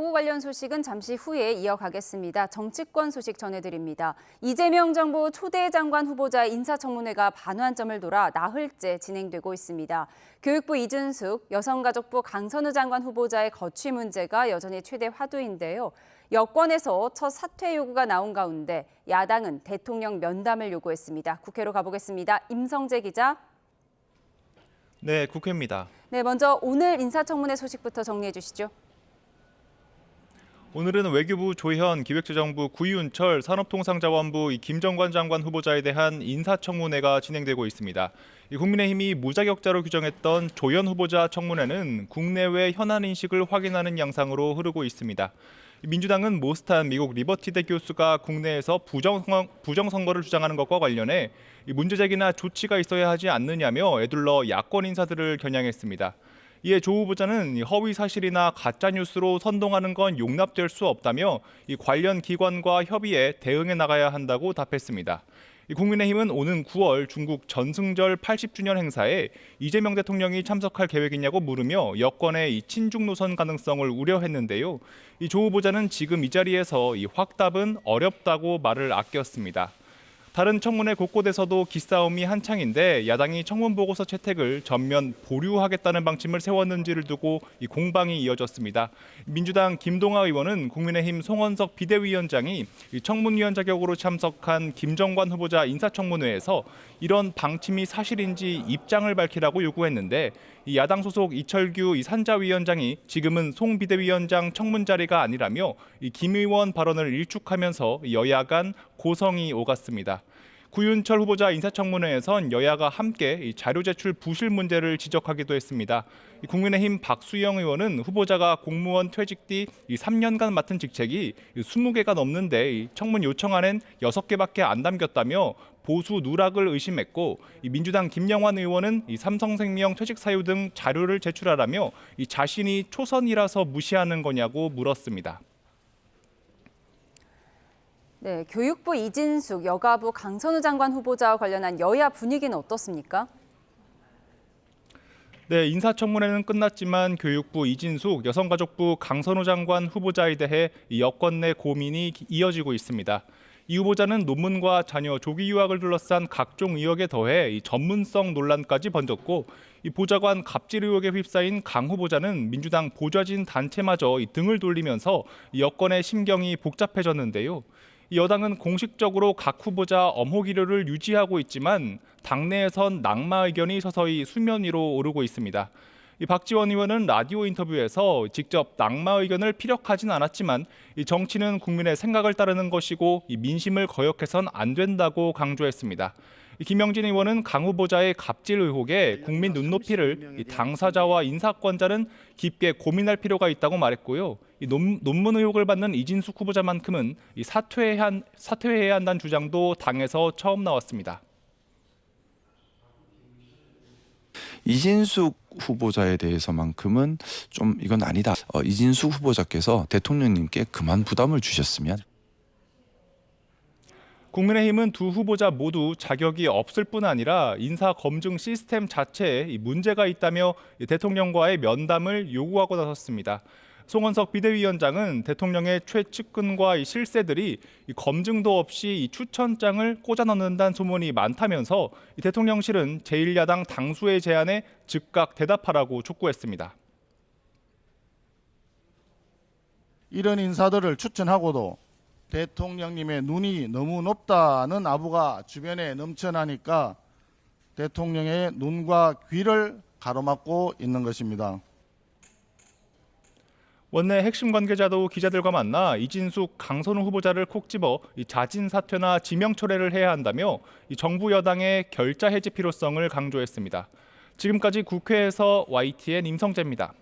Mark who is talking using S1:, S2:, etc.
S1: 보고 관련 소식은 잠시 후에 이어가겠습니다. 정치권 소식 전해드립니다. 이재명 정부 초대 장관 후보자 인사청문회가 반환점을 돌아 나흘째 진행되고 있습니다. 교육부 이준숙, 여성가족부 강선우 장관 후보자의 거취 문제가 여전히 최대 화두인데요. 여권에서 첫 사퇴 요구가 나온 가운데 야당은 대통령 면담을 요구했습니다. 국회로 가보겠습니다. 임성재 기자.
S2: 네, 국회입니다.
S1: 네, 먼저 오늘 인사청문회 소식부터 정리해 주시죠.
S2: 오늘은 외교부 조현, 기획재정부 구윤철, 산업통상자원부 김정관 장관 후보자에 대한 인사청문회가 진행되고 있습니다. 국민의힘이 무자격자로 규정했던 조현 후보자 청문회는 국내외 현안 인식을 확인하는 양상으로 흐르고 있습니다. 민주당은 모스탄 미국 리버티대 교수가 국내에서 부정선거를 주장하는 것과 관련해 문제 제기나 조치가 있어야 하지 않느냐며 에둘러 야권 인사들을 겨냥했습니다. 이에 조 후보자는 허위 사실이나 가짜 뉴스로 선동하는 건 용납될 수 없다며 관련 기관과 협의해 대응해 나가야 한다고 답했습니다. 국민의힘은 오는 9월 중국 전승절 80주년 행사에 이재명 대통령이 참석할 계획이냐고 물으며 여권의 친중 노선 가능성을 우려했는데요. 조 후보자는 지금 이 자리에서 확답은 어렵다고 말을 아꼈습니다. 다른 청문회 곳곳에서도 기싸움이 한창인데 야당이 청문 보고서 채택을 전면 보류하겠다는 방침을 세웠는지를 두고 공방이 이어졌습니다. 민주당 김동아 의원은 국민의힘 송원석 비대위원장이 청문위원 자격으로 참석한 김정관 후보자 인사청문회에서 이런 방침이 사실인지 입장을 밝히라고 요구했는데 야당 소속 이철규 산자위원장이 지금은 송 비대위원장 청문 자리가 아니라며 김 의원 발언을 일축하면서 여야 간 고성이 오갔습니다. 구윤철 후보자 인사청문회에선 여야가 함께 자료 제출 부실 문제를 지적하기도 했습니다. 국민의힘 박수영 의원은 후보자가 공무원 퇴직 뒤 3년간 맡은 직책이 20개가 넘는데 청문 요청안엔 6개밖에 안 담겼다며 보수 누락을 의심했고 민주당 김영환 의원은 삼성생명 퇴직 사유 등 자료를 제출하라며 자신이 초선이라서 무시하는 거냐고 물었습니다.
S1: 네, 교육부 이진숙, 여가부 강선우 장관 후보자와 관련한 여야 분위기는 어떻습니까?
S2: 네, 인사청문회는 끝났지만 교육부 이진숙, 여성가족부 강선우 장관 후보자에 대해 여권 내 고민이 이어지고 있습니다. 이 후보자는 논문과 자녀 조기 유학을 둘러싼 각종 의혹에 더해 전문성 논란까지 번졌고 보좌관 갑질 의혹에 휩싸인 강 후보자는 민주당 보좌진 단체마저 등을 돌리면서 여권의 심경이 복잡해졌는데요. 여당은 공식적으로 각 후보자 엄호 기류를 유지하고 있지만 당내에선 낙마 의견이 서서히 수면 위로 오르고 있습니다. 박지원 의원은 라디오 인터뷰에서 직접 낙마 의견을 피력하진 않았지만 정치는 국민의 생각을 따르는 것이고 민심을 거역해선 안 된다고 강조했습니다. 김영진 의원은 강 후보자의 갑질 의혹에 국민 눈높이를 당사자와 인사권자는 깊게 고민할 필요가 있다고 말했고요. 논문 의혹을 받는 이진숙 후보자만큼은 사퇴해야 한다는 주장도 당에서 처음 나왔습니다.
S3: 이진숙 후보자에 대해서만큼은 좀 이건 아니다. 이진숙 후보자께서 대통령님께 그만 부담을 주셨으면.
S2: 국민의힘은 두 후보자 모두 자격이 없을 뿐 아니라 인사 검증 시스템 자체에 문제가 있다며 대통령과의 면담을 요구하고 나섰습니다. 송원석 비대위원장은 대통령의 최측근과 실세들이 검증도 없이 추천장을 꽂아 넣는다는 소문이 많다면서 대통령실은 제1야당 당수의 제안에 즉각 대답하라고 촉구했습니다.
S4: 이런 인사들을 추천하고도 대통령님의 눈이 너무 높다는 아부가 주변에 넘쳐나니까 대통령의 눈과 귀를 가로막고 있는 것입니다.
S2: 원내 핵심 관계자도 기자들과 만나 이진숙, 강선우 후보자를 콕 집어 자진 사퇴나 지명 철회를 해야 한다며 정부 여당의 결자 해지 필요성을 강조했습니다. 지금까지 국회에서 YTN 임성재입니다.